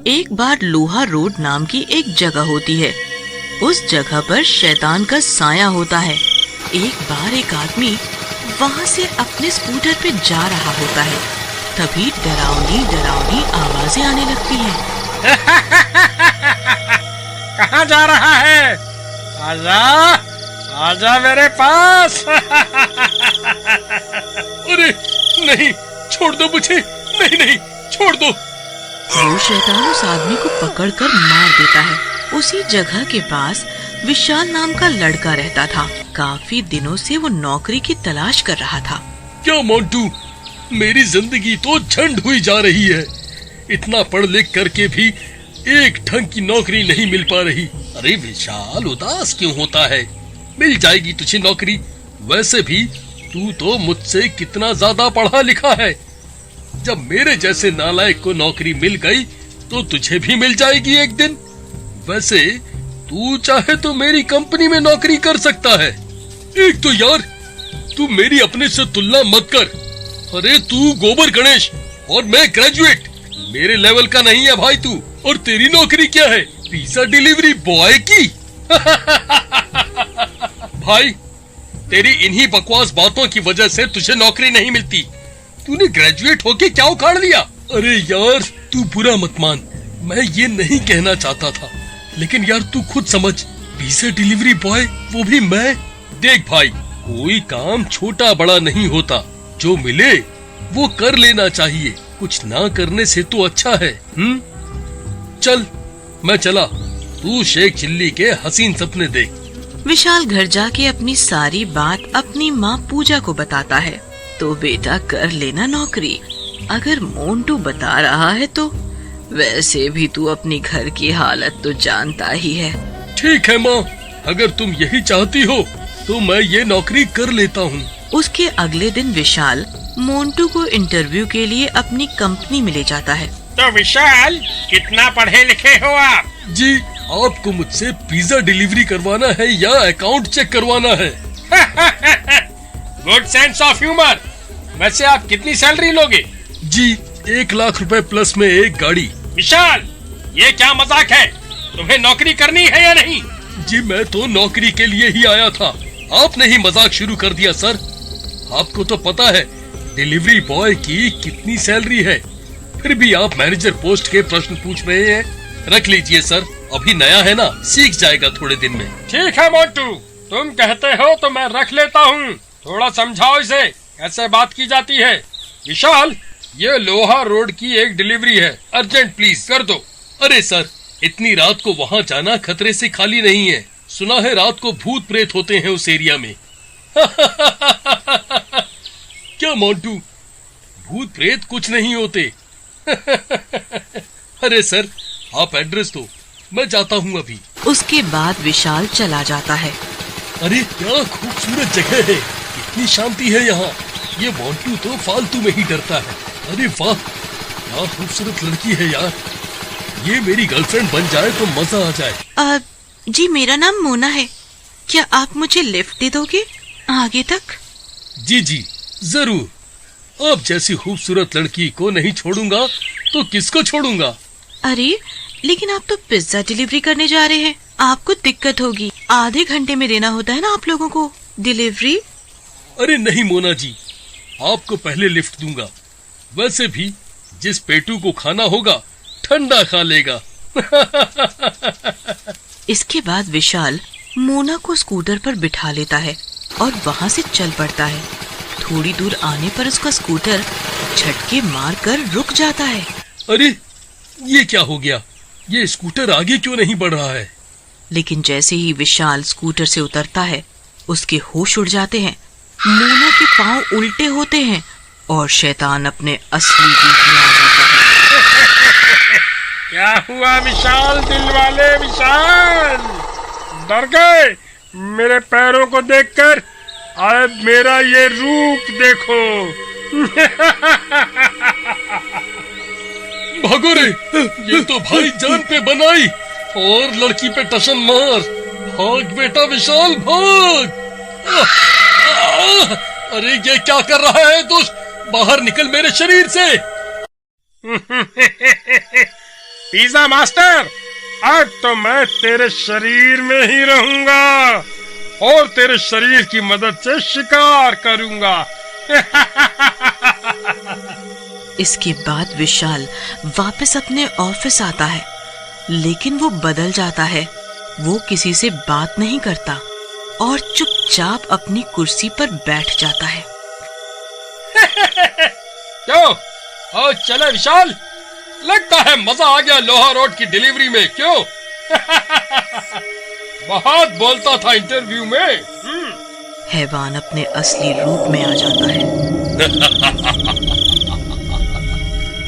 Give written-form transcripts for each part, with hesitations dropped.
एक बार लोहा रोड नाम की एक जगह होती है। उस जगह पर शैतान का साया होता है। एक बार एक आदमी वहाँ से अपने स्कूटर पे जा रहा होता है। तभी डरावनी डरावनी आवाजें आने लगती हैं। कहाँ जा रहा है? आजा, आजा मेरे पास। अरे नहीं, छोड़ दो मुझे, नहीं नहीं, छोड़ दो। वो शैतान उस आदमी को पकड़कर मार देता है। उसी जगह के पास विशाल नाम का लड़का रहता था। काफी दिनों से वो नौकरी की तलाश कर रहा था। क्या मोंटू, मेरी जिंदगी तो झंड हुई जा रही है। इतना पढ़ लिख करके भी एक ढंग की नौकरी नहीं मिल पा रही। अरे विशाल, उदास क्यों होता है? मिल जाएगी तुझे नौकरी। वैसे भी तू तो मुझसे कितना ज्यादा पढ़ा लिखा है। जब मेरे जैसे नालायक को नौकरी मिल गई तो तुझे भी मिल जाएगी एक दिन। वैसे तू चाहे तो मेरी कंपनी में नौकरी कर सकता है। एक तो यार, तू मेरी अपने से तुलना मत कर। अरे तू गोबर गणेश और मैं ग्रेजुएट, मेरे लेवल का नहीं है भाई तू। और तेरी नौकरी क्या है? पिज्जा डिलीवरी बॉय की। भाई, तेरी इन्हीं बकवास बातों की वजह से तुझे नौकरी नहीं मिलती। तूने ग्रेजुएट होके क्या उखाड़ लिया? अरे यार, तू बुरा मत मान, मैं ये नहीं कहना चाहता था। लेकिन यार तू खुद समझ, पिज्जा डिलीवरी बॉय, वो भी मैं। देख भाई, कोई काम छोटा बड़ा नहीं होता। जो मिले वो कर लेना चाहिए। कुछ ना करने से तो अच्छा है। चल, मैं चला। तू शेख चिल्ली के हसीन सपने देख। विशाल घर जाके अपनी सारी बात अपनी माँ पूजा को बताता है। तो बेटा कर लेना नौकरी, अगर मोंटू बता रहा है तो। वैसे भी तू अपनी घर की हालत तो जानता ही है। ठीक है माँ, अगर तुम यही चाहती हो तो मैं ये नौकरी कर लेता हूँ। उसके अगले दिन विशाल मोंटू को इंटरव्यू के लिए अपनी कंपनी में ले जाता है। तो विशाल, कितना पढ़े लिखे हो आप? जी, आपको मुझसे पिज्जा डिलीवरी करवाना है या अकाउंट चेक करवाना है? Good sense of humour. वैसे आप कितनी सैलरी लोगे? जी, 1 लाख रुपए प्लस में एक गाड़ी। विशाल, ये क्या मजाक है? तुम्हें नौकरी करनी है या नहीं? जी, मैं तो नौकरी के लिए ही आया था। आपने ही मजाक शुरू कर दिया सर। आपको तो पता है डिलीवरी बॉय की कितनी सैलरी है, फिर भी आप मैनेजर पोस्ट के प्रश्न पूछ रहे हैं। रख लीजिए सर, अभी नया है ना, सीख जाएगा थोड़े दिन में। ठीक है मोंटू, तुम कहते हो तो मैं रख लेता हूँ। थोड़ा समझाओ इसे, कैसे बात की जाती है। विशाल, ये लोहा रोड की एक डिलीवरी है, अर्जेंट प्लीज कर दो। अरे सर, इतनी रात को वहाँ जाना खतरे से खाली नहीं है। सुना है रात को भूत प्रेत होते हैं उस एरिया में। क्या मोंटू, भूत प्रेत कुछ नहीं होते। अरे सर, आप एड्रेस दो, मैं जाता हूँ अभी। उसके बाद विशाल चला जाता है। अरे क्या खूबसूरत जगह है, इतनी शांति है यहाँ। ये मोंटू तो फालतू में ही डरता है। अरे वाह, क्या खूबसूरत लड़की है यार। ये मेरी गर्लफ्रेंड बन जाए तो मजा आ जाए। जी, मेरा नाम मोना है। क्या आप मुझे लिफ्ट दे दोगे आगे तक? जी जी जरूर। आप जैसी खूबसूरत लड़की को नहीं छोड़ूंगा तो किसको छोड़ूंगा? अरे लेकिन आप तो पिज्जा डिलीवरी करने जा रहे हैं, आपको दिक्कत होगी। आधे घंटे में देना होता है ना आप लोगों को डिलीवरी। अरे नहीं मोना जी, आपको पहले लिफ्ट दूंगा। वैसे भी जिस पेटू को खाना होगा ठंडा खा लेगा। इसके बाद विशाल मोना को स्कूटर पर बिठा लेता है और वहाँ से चल पड़ता है। थोड़ी दूर आने पर उसका स्कूटर झटके मारकर रुक जाता है। अरे ये क्या हो गया? ये स्कूटर आगे क्यों नहीं बढ़ रहा है? लेकिन जैसे ही विशाल स्कूटर से उतरता है, उसके होश उड़ जाते हैं। मोना के पांव उल्टे होते हैं और शैतान अपने असली रूप में आ जाता है। क्या हुआ विशाल, दिल वाले विशाल? डर गए मेरे पैरों को देखकर? अब मेरा ये रूप देखो। भागो रे, ये तो भाई जान पे बनाई और लड़की पे टशन मार। भाग बेटा विशाल, भाग। अरे ये क्या कर रहा है दुष्ट? बाहर निकल मेरे शरीर से। पिज्जा मास्टर, अब तो मैं तेरे शरीर में ही रहूंगा और तेरे शरीर की मदद से शिकार करूंगा। इसके बाद विशाल वापस अपने ऑफिस आता है, लेकिन वो बदल जाता है। वो किसी से बात नहीं करता और चुपचाप अपनी कुर्सी पर बैठ जाता है। क्यों? और चले विशाल, लगता है मजा आ गया लोहा रोड की डिलीवरी में, क्यों? बहुत बोलता था इंटरव्यू में। हैवान अपने असली रूप में आ जाता है।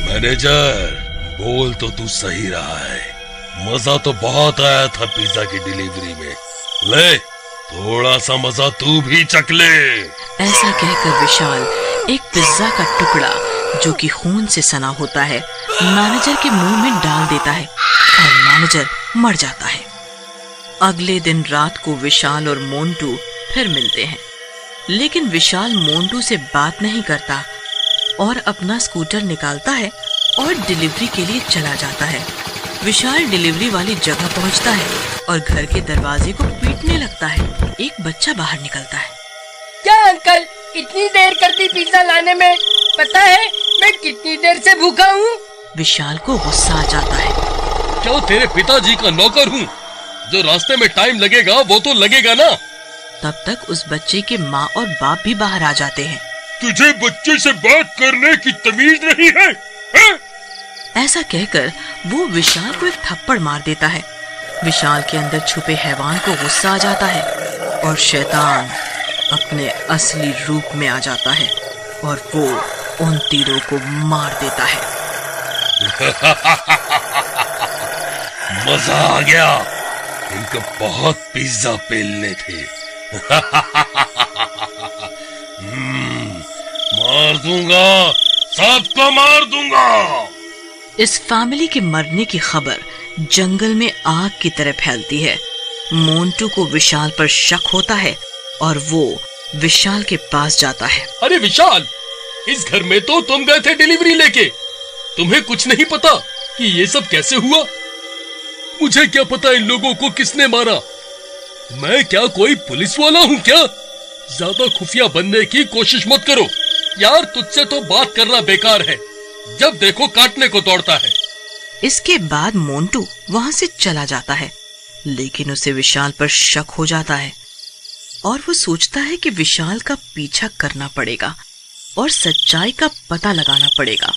मैनेजर, बोल तो तू सही रहा है, मजा तो बहुत आया था पिज्जा की डिलीवरी में। ले, थोड़ा सा मजा तू भी चख ले। ऐसा कहकर विशाल एक पिज्जा का टुकड़ा, जो कि खून से सना होता है, मैनेजर के मुंह में डाल देता है और मैनेजर मर जाता है। अगले दिन रात को विशाल और मोंटू फिर मिलते हैं, लेकिन विशाल मोंटू से बात नहीं करता और अपना स्कूटर निकालता है और डिलीवरी के लिए चला जाता है। विशाल डिलीवरी वाली जगह पहुंचता है और घर के दरवाजे को पीटने लगता है। एक बच्चा बाहर निकलता है। क्या अंकल, इतनी देर कर दी पिज्जा लाने में? पता है मैं कितनी देर से भूखा हूँ? विशाल को गुस्सा आ जाता है। क्या तेरे पिताजी का नौकर हूँ? जो रास्ते में टाइम लगेगा वो तो लगेगा ना। तब तक उस बच्चे के माँ और बाप भी बाहर आ जाते हैं। तुझे बच्चे से बात करने की तमीज नहीं है, है? ऐसा कहकर वो विशाल को एक थप्पड़ मार देता है। विशाल के अंदर छुपे हैवान को गुस्सा आ जाता है और शैतान अपने असली रूप में आ जाता है और वो उन तीरों को मार देता है। मजा आ गया, इनको बहुत पिज्जा पेलने थे। मार दूंगा, सबको मार दूंगा। इस फैमिली के मरने की खबर जंगल में आग की तरह फैलती है। मोंटू को विशाल पर शक होता है और वो विशाल के पास जाता है। अरे विशाल, इस घर में तो तुम गए थे डिलीवरी लेके, तुम्हें कुछ नहीं पता कि ये सब कैसे हुआ? मुझे क्या पता इन लोगों को किसने मारा? मैं क्या कोई पुलिस वाला हूँ क्या? ज्यादा खुफिया बनने की कोशिश मत करो यार, तुझसे तो बात करना बेकार है, जब देखो काटने को दौड़ता है। इसके बाद मोंटू वहां से चला जाता है, लेकिन उसे विशाल पर शक हो जाता है और वो सोचता है कि विशाल का पीछा करना पड़ेगा और सच्चाई का पता लगाना पड़ेगा।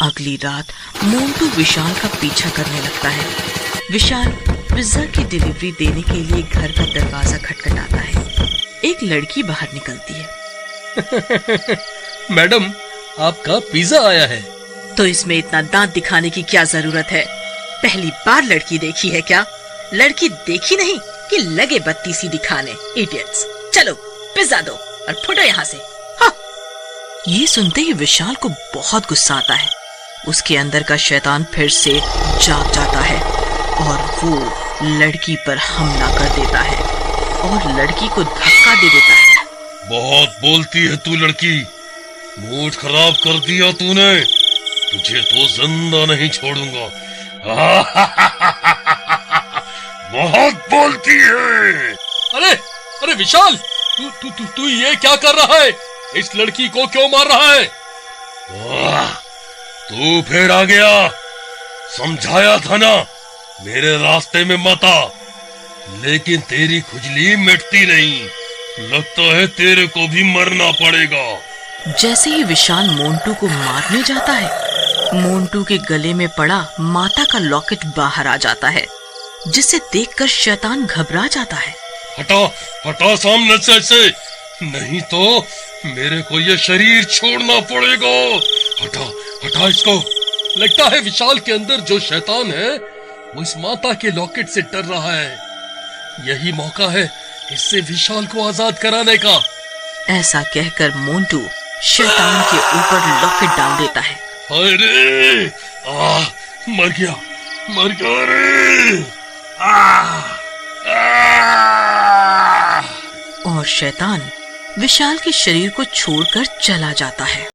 अगली रात मोंटू विशाल का पीछा करने लगता है। विशाल पिज्जा की डिलीवरी देने के लिए घर का दरवाजा खटखटाता है। एक लड़की बाहर निकलती है। मैडम, आपका पिज्जा आया है। तो इसमें इतना दांत दिखाने की क्या जरूरत है? पहली बार लड़की देखी है क्या? लड़की देखी नहीं कि लगे बत्ती सी दिखाने। इडियट्स, चलो पिज्जा दो और फुटो यहाँ से। हाँ। ये सुनते ही विशाल को बहुत गुस्सा आता है। उसके अंदर का शैतान फिर से जाग जाता है और वो लड़की पर हमला कर देता है और लड़की को धक्का दे देता है। बहुत बोलती है तू लड़की, मूड खराब कर दिया तूने, तुझे तो जिंदा नहीं छोड़ूंगा। बहुत बोलती है। अरे अरे विशाल, तू ये क्या कर रहा है? इस लड़की को क्यों मार रहा है? तू फिर आ गया, समझाया था ना मेरे रास्ते में मत आ, लेकिन तेरी खुजली मिटती नहीं, लगता है तेरे को भी मरना पड़ेगा। जैसे ही विशाल मोंटू को मारने जाता है, मोंटू के गले में पड़ा माता का लॉकेट बाहर आ जाता है, जिसे देखकर शैतान घबरा जाता है। हटा हटा सामने से ऐसे, नहीं तो मेरे को ये शरीर छोड़ना पड़ेगा। हटा हटा इसको। लगता है विशाल के अंदर जो शैतान है वो इस माता के लॉकेट से डर रहा है। यही मौका है इससे विशाल को आजाद कराने का। ऐसा कहकर मोंटू शैतान के ऊपर लॉकेट डाल देता है। अरे मर गया रे। और शैतान विशाल के शरीर को छोड़कर चला जाता है।